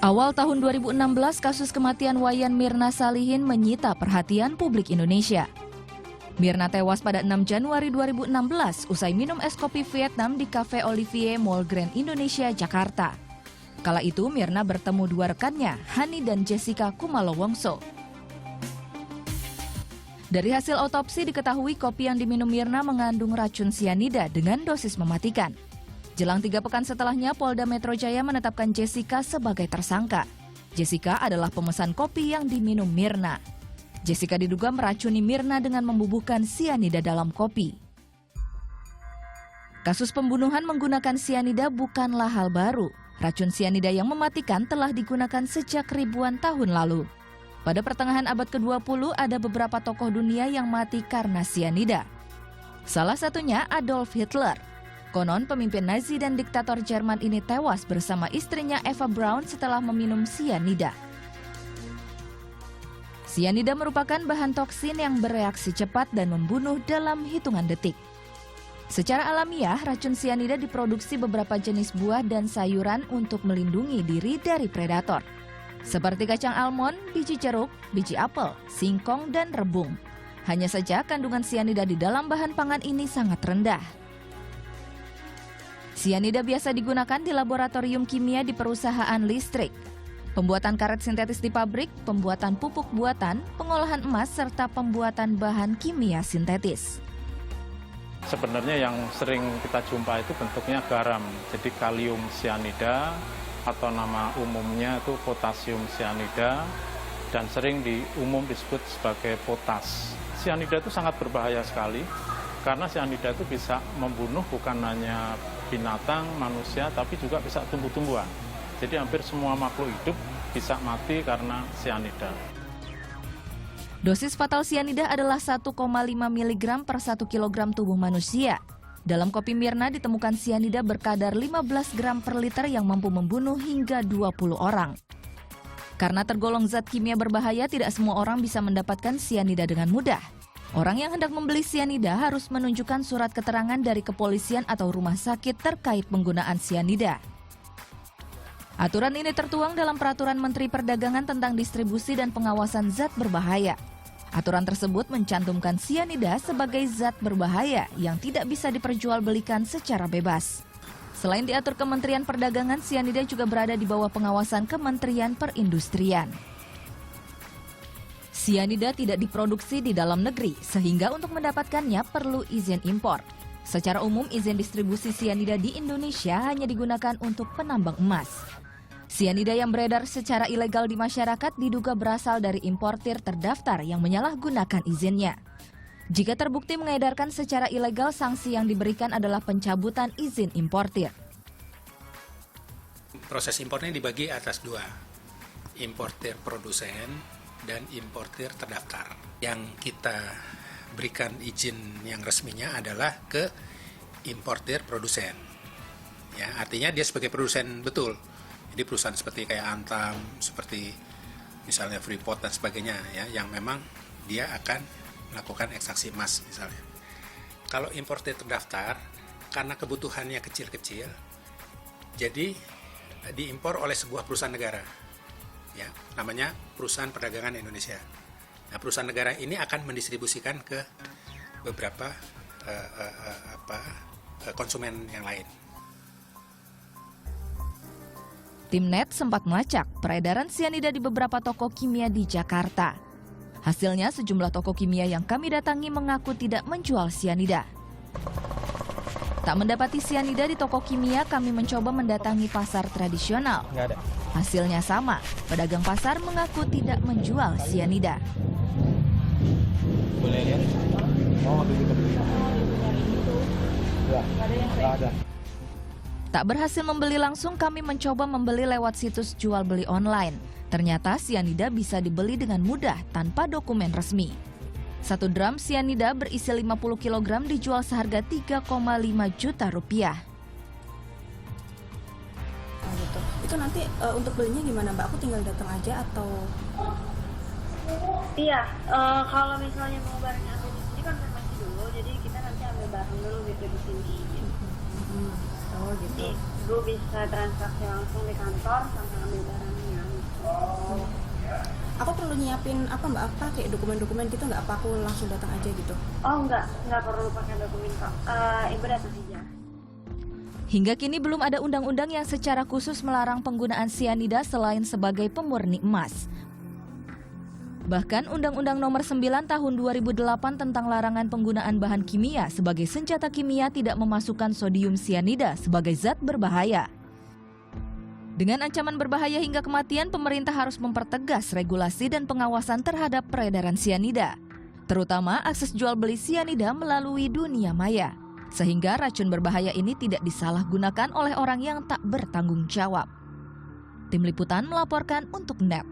Awal tahun 2016, kasus kematian Wayan Mirna Salihin menyita perhatian publik Indonesia. Mirna tewas pada 6 Januari 2016 usai minum es kopi Vietnam di Cafe Olivier Mall Grand Indonesia, Jakarta. Kala itu Mirna bertemu dua rekannya, Hani dan Jessica Kumalo-Wongso. Dari hasil otopsi diketahui kopi yang diminum Mirna mengandung racun sianida dengan dosis mematikan. Jelang 3 pekan setelahnya, Polda Metro Jaya menetapkan Jessica sebagai tersangka. Jessica adalah pemesan kopi yang diminum Mirna. Jessica diduga meracuni Mirna dengan membubuhkan sianida dalam kopi. Kasus pembunuhan menggunakan sianida bukanlah hal baru. Racun sianida yang mematikan telah digunakan sejak ribuan tahun lalu. Pada pertengahan abad ke-20 ada beberapa tokoh dunia yang mati karena sianida. Salah satunya Adolf Hitler. Konon pemimpin Nazi dan diktator Jerman ini tewas bersama istrinya Eva Braun setelah meminum sianida. Sianida merupakan bahan toksin yang bereaksi cepat dan membunuh dalam hitungan detik. Secara alamiah, racun sianida diproduksi beberapa jenis buah dan sayuran untuk melindungi diri dari predator. Seperti kacang almond, biji jeruk, biji apel, singkong, dan rebung. Hanya saja kandungan sianida di dalam bahan pangan ini sangat rendah. Sianida biasa digunakan di laboratorium kimia di perusahaan listrik, pembuatan karet sintetis di pabrik, pembuatan pupuk buatan, pengolahan emas, serta pembuatan bahan kimia sintetis. Sebenarnya yang sering kita jumpa itu bentuknya garam, jadi kalium sianida atau nama umumnya itu potasium sianida dan sering disebut sebagai potas. Sianida itu sangat berbahaya sekali karena sianida itu bisa membunuh bukan hanya binatang, manusia, tapi juga bisa tumbuh-tumbuhan. Jadi hampir semua makhluk hidup bisa mati karena sianida. Dosis fatal sianida adalah 1,5 mg per 1 kg tubuh manusia. Dalam kopi Mirna ditemukan sianida berkadar 15 gram per liter yang mampu membunuh hingga 20 orang. Karena tergolong zat kimia berbahaya, tidak semua orang bisa mendapatkan sianida dengan mudah. Orang yang hendak membeli sianida harus menunjukkan surat keterangan dari kepolisian atau rumah sakit terkait penggunaan sianida. Aturan ini tertuang dalam Peraturan Menteri Perdagangan tentang distribusi dan pengawasan zat berbahaya. Aturan tersebut mencantumkan sianida sebagai zat berbahaya yang tidak bisa diperjualbelikan secara bebas. Selain diatur Kementerian Perdagangan, sianida juga berada di bawah pengawasan Kementerian Perindustrian. Sianida tidak diproduksi di dalam negeri, sehingga untuk mendapatkannya perlu izin impor. Secara umum, izin distribusi sianida di Indonesia hanya digunakan untuk penambang emas. Sianida yang beredar secara ilegal di masyarakat diduga berasal dari importir terdaftar yang menyalahgunakan izinnya. Jika terbukti mengedarkan secara ilegal, sanksi yang diberikan adalah pencabutan izin importir. Proses impornya dibagi atas dua, importir produsen dan importir terdaftar. Yang kita berikan izin yang resminya adalah ke importir produsen. Ya, artinya dia sebagai produsen betul. Jadi perusahaan seperti kayak Antam, seperti misalnya Freeport dan sebagainya, ya, yang memang dia akan melakukan ekstraksi emas misalnya. Kalau importir terdaftar, karena kebutuhannya kecil-kecil, jadi diimpor oleh sebuah perusahaan negara. Ya, namanya Perusahaan Perdagangan Indonesia. Nah, perusahaan negara ini akan mendistribusikan ke beberapa konsumen yang lain. Timnet sempat melacak peredaran sianida di beberapa toko kimia di Jakarta. Hasilnya, sejumlah toko kimia yang kami datangi mengaku tidak menjual sianida. Tak mendapati sianida di toko kimia, kami mencoba mendatangi pasar tradisional. Nggak ada. Hasilnya sama, pedagang pasar mengaku tidak menjual sianida. Boleh lihat? Mau ambil kita beli? Nggak ada. Tak berhasil membeli langsung, kami mencoba membeli lewat situs jual beli online. Ternyata sianida bisa dibeli dengan mudah tanpa dokumen resmi. 1 drum sianida berisi 50 kg dijual seharga 3,5 juta rupiah. Gitu. Itu nanti untuk belinya gimana Mbak? Aku tinggal datang aja atau? Iya, kalau misalnya mau barangnya ambil di sini konfirmasi dulu, jadi kita nanti ambil barang dulu gitu di sini. Oh gitu. Jadi, Ibu bisa transaksi langsung di kantor sampai ambil barangnya. Aku perlu nyiapin apa Mbak? Apa kayak dokumen-dokumen gitu nggak? Apa aku langsung datang aja gitu? Oh enggak perlu pakai dokumen kok. Ibu datang aja. Hingga kini belum ada undang-undang yang secara khusus melarang penggunaan sianida selain sebagai pemurni emas. Bahkan Undang-Undang Nomor 9 Tahun 2008 tentang larangan penggunaan bahan kimia sebagai senjata kimia tidak memasukkan sodium sianida sebagai zat berbahaya. Dengan ancaman berbahaya hingga kematian, pemerintah harus mempertegas regulasi dan pengawasan terhadap peredaran sianida, terutama akses jual beli sianida melalui dunia maya, sehingga racun berbahaya ini tidak disalahgunakan oleh orang yang tak bertanggung jawab. Tim Liputan melaporkan untuk NET.